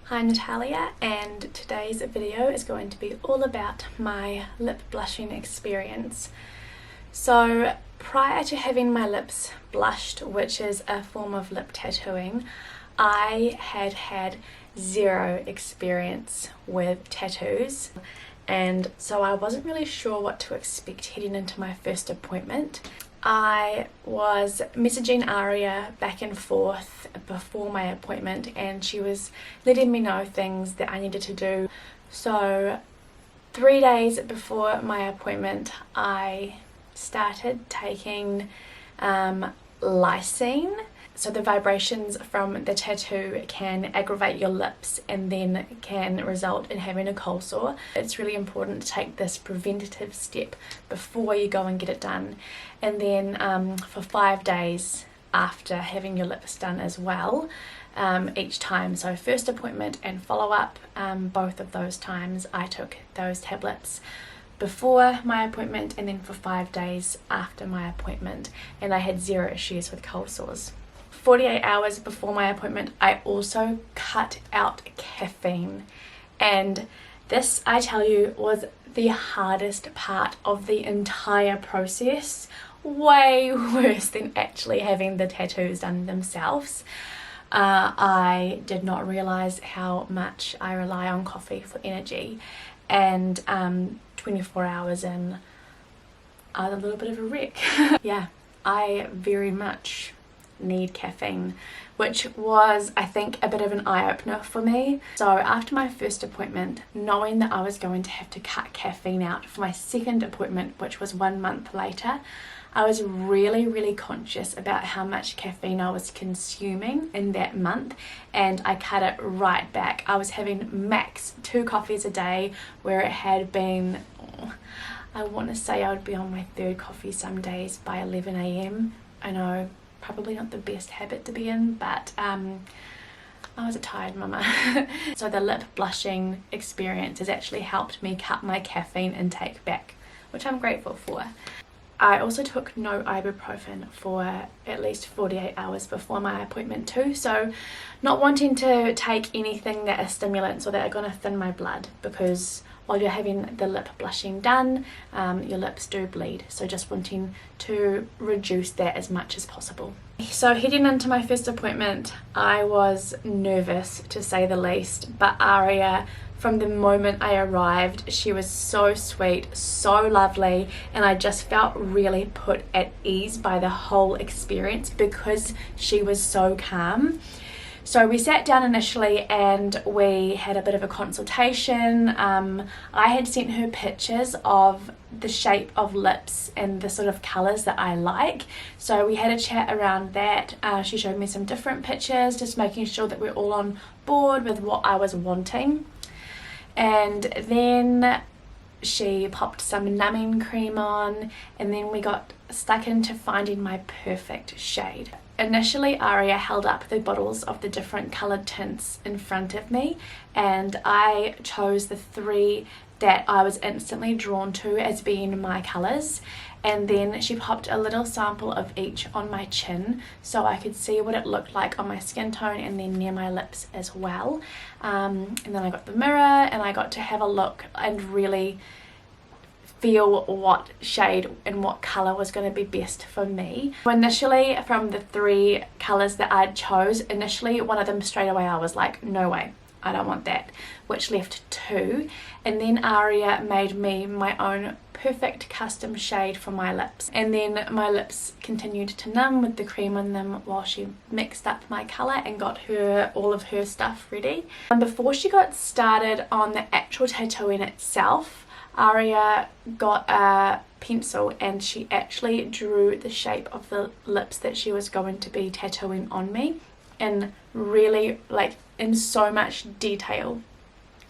Hi Natalia, and today's video is going to be all about my lip blushing experience. So prior to having my lips blushed, which is a form of lip tattooing, I had zero experience with tattoos, and so I wasn't really sure what to expect heading into my first appointment. I was messaging Aria back and forth before my appointment, and she was letting me know things that I needed to do. So 3 days before my appointment, I started taking lysine. So the vibrations from the tattoo can aggravate your lips and then can result in having a cold sore. It's really important to take this preventative step before you go and get it done. And then for 5 days after having your lips done as well, each time. So first appointment and follow-up, both of those times I took those tablets before my appointment and then for 5 days after my appointment, and I had zero issues with cold sores. 48 hours before my appointment, I also cut out caffeine, and this, I tell you, was the hardest part of the entire process. Way worse than actually having the tattoos done themselves. I did not realize how much I rely on coffee for energy, and 24 hours in, I was a little bit of a wreck. Yeah, I very much need caffeine, which was, I think, a bit of an eye-opener for me. So after my first appointment, knowing that I was going to have to cut caffeine out for my second appointment, which was 1 month later, I was really conscious about how much caffeine I was consuming in that month, and I cut it right back. I was having max 2 coffees a day, where it had been, I want to say I would be on my 3rd coffee some days by 11 a.m. I know, probably not the best habit to be in, but I was a tired mama. So the lip blushing experience has actually helped me cut my caffeine intake back, which I'm grateful for. I also took no ibuprofen for at least 48 hours before my appointment too, so not wanting to take anything that are stimulants or that are going to thin my blood, because while you're having the lip blushing done, your lips do bleed, so just wanting to reduce that as much as possible. So heading into my first appointment, I was nervous to say the least, but Aria, from the moment I arrived, she was so sweet, so lovely, and I just felt really put at ease by the whole experience because she was so calm. So we sat down initially and we had a bit of a consultation. I had sent her pictures of the shape of lips and the sort of colours that I like. So we had a chat around that. She showed me some different pictures, just making sure that we're all on board with what I was wanting. And then she popped some numbing cream on, and then we got stuck into finding my perfect shade. Initially, Aria held up the bottles of the different coloured tints in front of me, and I chose the 3 that I was instantly drawn to as being my colours, and then she popped a little sample of each on my chin so I could see what it looked like on my skin tone and then near my lips as well. And then I got the mirror and I got to have a look and really feel what shade and what colour was going to be best for me. Initially, from the 3 colours that I chose, initially one of them straight away I was like, no way, I don't want that, which left 2. And then Aria made me my own perfect custom shade for my lips, and then my lips continued to numb with the cream on them while she mixed up my colour and got her all of her stuff ready. And before she got started on the actual tattooing itself, Aria got a pencil and she actually drew the shape of the lips that she was going to be tattooing on me in really, like, in so much detail.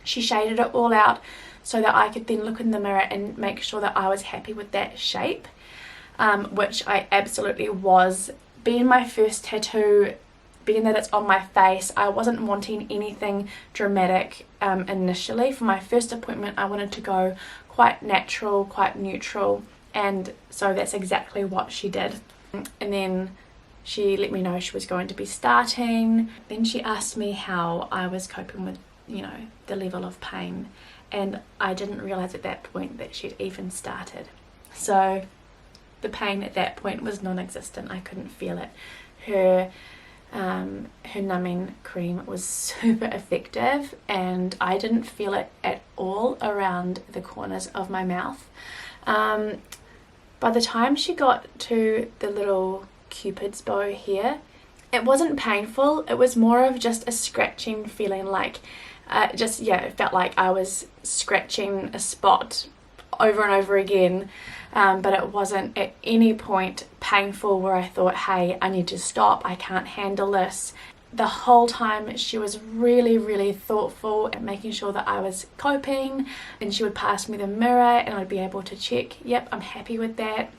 She shaded it all out so that I could then look in the mirror and make sure that I was happy with that shape, which I absolutely was. Being my first tattoo, being that it's on my face, I wasn't wanting anything dramatic initially. For my first appointment, I wanted to go quite natural, quite neutral, and so that's exactly what she did. And then She let me know she was going to be starting. Then she asked me how I was coping with, you know, the level of pain, and I didn't realise at that point that she'd even started. So the pain at that point was non-existent. I couldn't feel it. Her numbing cream was super effective, and I didn't feel it at all around the corners of my mouth. By the time she got to the little cupid's bow here, it wasn't painful. It was more of just a scratching feeling, like it felt like I was scratching a spot over and over again, but it wasn't at any point painful where I thought, hey, I need to stop, I can't handle this. The whole time she was really, really thoughtful at making sure that I was coping, and she would pass me the mirror and I'd be able to check, yep, I'm happy with that.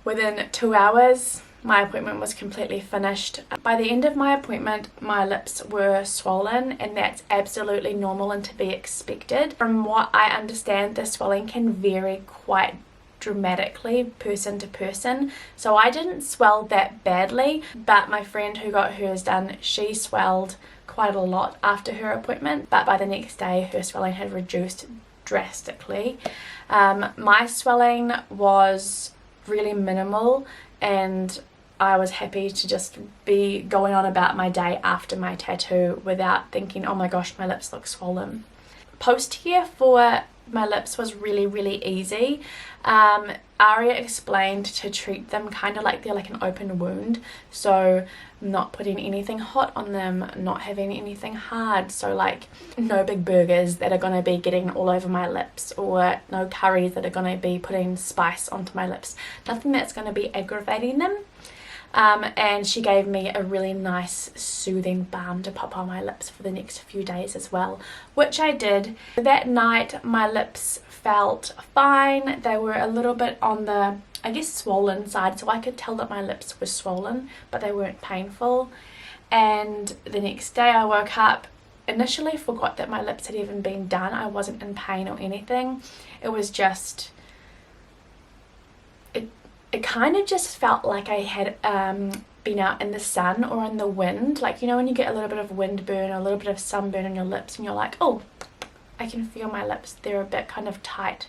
Within 2 hours, my appointment was completely finished. By the end of my appointment, my lips were swollen, and that's absolutely normal and to be expected. From what I understand, the swelling can vary quite dramatically person to person, so I didn't swell that badly, but my friend who got hers done, she swelled quite a lot after her appointment, but by the next day her swelling had reduced drastically. My swelling was really minimal, and I was happy to just be going on about my day after my tattoo without thinking, oh my gosh, my lips look swollen. Post care for my lips was really, really easy. Aria explained to treat them kind of like they're like an open wound, so not putting anything hot on them, not having anything hard, so like no big burgers that are going to be getting all over my lips, or no curries that are going to be putting spice onto my lips, nothing that's going to be aggravating them. And she gave me a really nice soothing balm to pop on my lips for the next few days as well, which I did. That night my lips felt fine. They were a little bit on the, I guess, swollen side, so I could tell that my lips were swollen, but they weren't painful. And the next day I woke up, initially forgot that my lips had even been done. I wasn't in pain or anything. It was just, it kind of just felt like I had been out in the sun or in the wind, like, you know, when you get a little bit of wind burn or a little bit of sunburn on your lips and you're like, oh, I can feel my lips, they're a bit kind of tight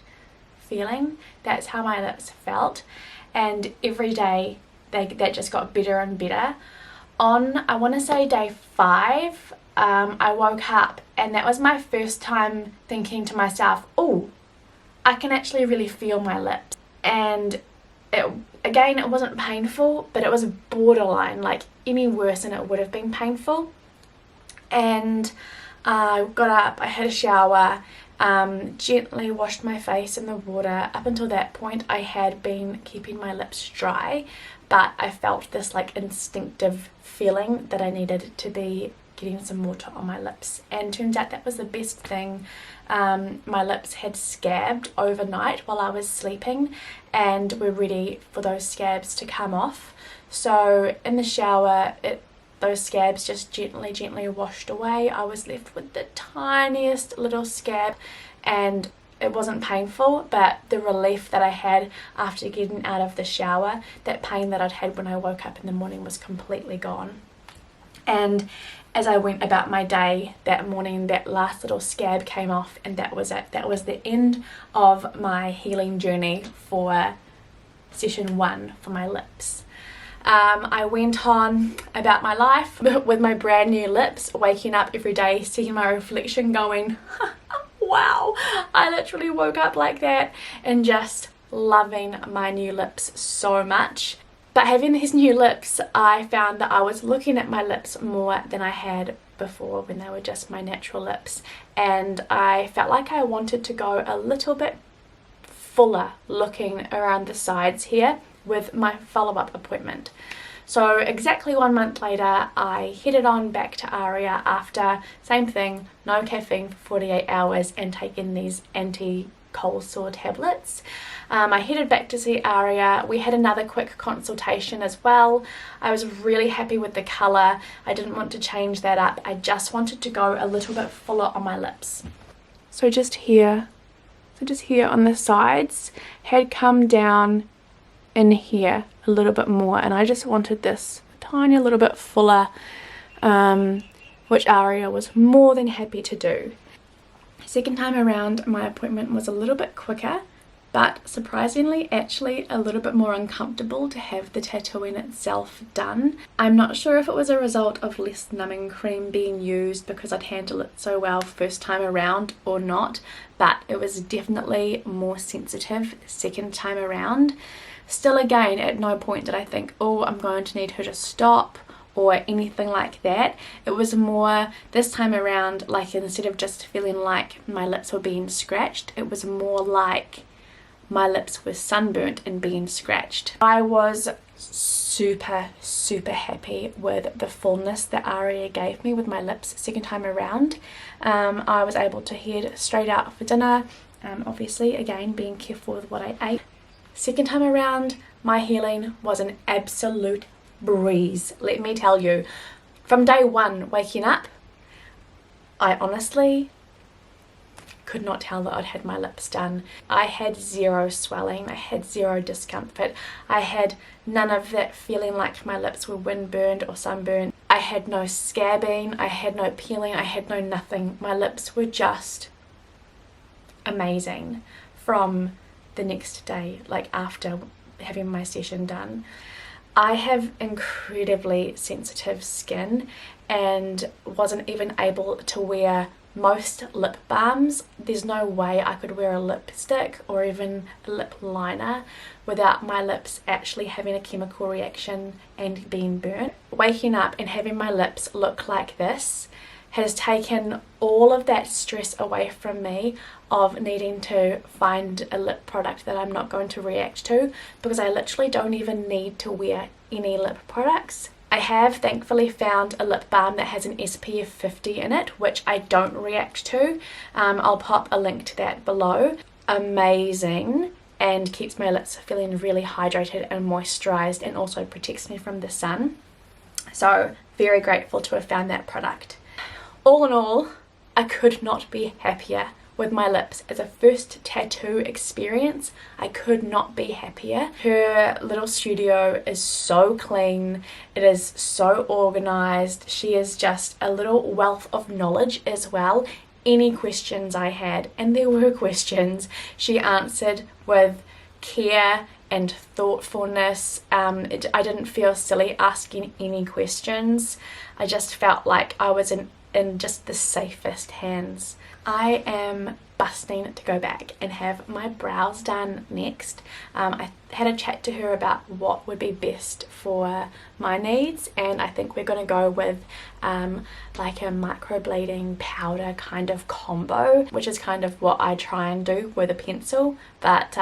feeling. That's how my lips felt, and every day that just got better and better. On, I want to say day 5, I woke up, and that was my first time thinking to myself, oh, I can actually really feel my lips. And it wasn't painful, but it was borderline, like any worse and it would have been painful. And I got up, I had a shower, gently washed my face in the water. Up until that point I had been keeping my lips dry, but I felt this like instinctive feeling that I needed to be getting some water on my lips, and turns out that was the best thing. My lips had scabbed overnight while I was sleeping and were ready for those scabs to come off. So in the shower, those scabs just gently washed away. I was left with the tiniest little scab, and it wasn't painful, but the relief that I had after getting out of the shower, that pain that I'd had when I woke up in the morning, was completely gone. And as I went about my day that morning, that last little scab came off, and that was it. That was the end of my healing journey for session 1 for my lips. I went on about my life with my brand new lips, waking up every day, seeing my reflection, going, wow, I literally woke up like that, and just loving my new lips so much. But having these new lips, I found that I was looking at my lips more than I had before when they were just my natural lips, and I felt like I wanted to go a little bit fuller looking around the sides here with my follow-up appointment. So exactly 1 month later, I headed on back to Aria after, same thing, no caffeine for 48 hours and taking these anti-cold sore tablets. I headed back to see Aria. We had another quick consultation as well. I was really happy with the colour. I didn't want to change that up. I just wanted to go a little bit fuller on my lips. So just here on the sides, had come down in here a little bit more, and I just wanted this tiny little bit fuller, which Aria was more than happy to do. Second time around, my appointment was a little bit quicker, but surprisingly actually a little bit more uncomfortable to have the tattooing itself done. I'm not sure if it was a result of less numbing cream being used because I'd handled it so well first time around or not, but it was definitely more sensitive second time around. Still, again, at no point did I think, oh, I'm going to need her to stop or anything like that. It was more this time around, like, instead of just feeling like my lips were being scratched, it was more like my lips were sunburnt and being scratched. I was super happy with the fullness that Aria gave me with my lips second time around. I was able to head straight out for dinner, obviously again being careful with what I ate. Second time around, my healing was an absolute breeze, let me tell you. From day one waking up, I honestly could not tell that I'd had my lips done. I had zero swelling, I had zero discomfort, I had none of that feeling like my lips were windburned or sunburned. I had no scabbing, I had no peeling, I had no nothing. My lips were just amazing from the next day, like after having my session done. I have incredibly sensitive skin and wasn't even able to wear most lip balms. There's no way I could wear a lipstick or even a lip liner without my lips actually having a chemical reaction and being burnt. Waking up and having my lips look like this has taken all of that stress away from me of needing to find a lip product that I'm not going to react to, because I literally don't even need to wear any lip products. I have thankfully found a lip balm that has an SPF 50 in it, which I don't react to. I'll pop a link to that below. Amazing, and keeps my lips feeling really hydrated and moisturized, and also protects me from the sun. So very grateful to have found that product. All in all, I could not be happier with my lips. As a first tattoo experience, I could not be happier. Her little studio is so clean, it is so organized. She is just a little wealth of knowledge as well. Any questions I had, and there were questions, she answered with care and thoughtfulness. I didn't feel silly asking any questions. I just felt like I was in just the safest hands. I am busting to go back and have my brows done next. I had a chat to her about what would be best for my needs, and I think we're going to go with like a microblading powder kind of combo, which is kind of what I try and do with a pencil, but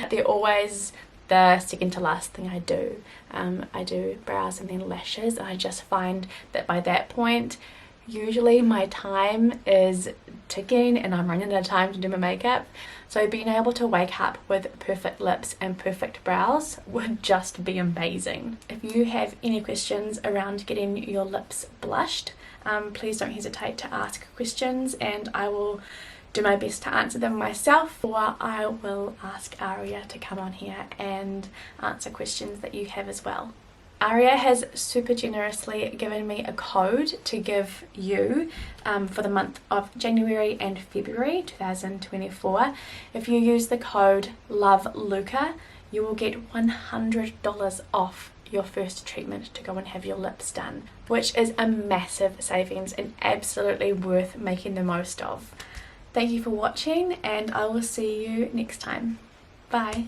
they're always the second to last thing I do. I do brows and then lashes, and I just find that by that point usually my time is ticking and I'm running out of time to do my makeup. So being able to wake up with perfect lips and perfect brows would just be amazing. If you have any questions around getting your lips blushed, please don't hesitate to ask questions, and I will do my best to answer them myself, or I will ask Aria to come on here and answer questions that you have as well. Aria has super generously given me a code to give you for the month of January and February 2024. If you use the code LOVELUCA, you will get $100 off your first treatment to go and have your lips done, which is a massive savings and absolutely worth making the most of. Thank you for watching, and I will see you next time. Bye.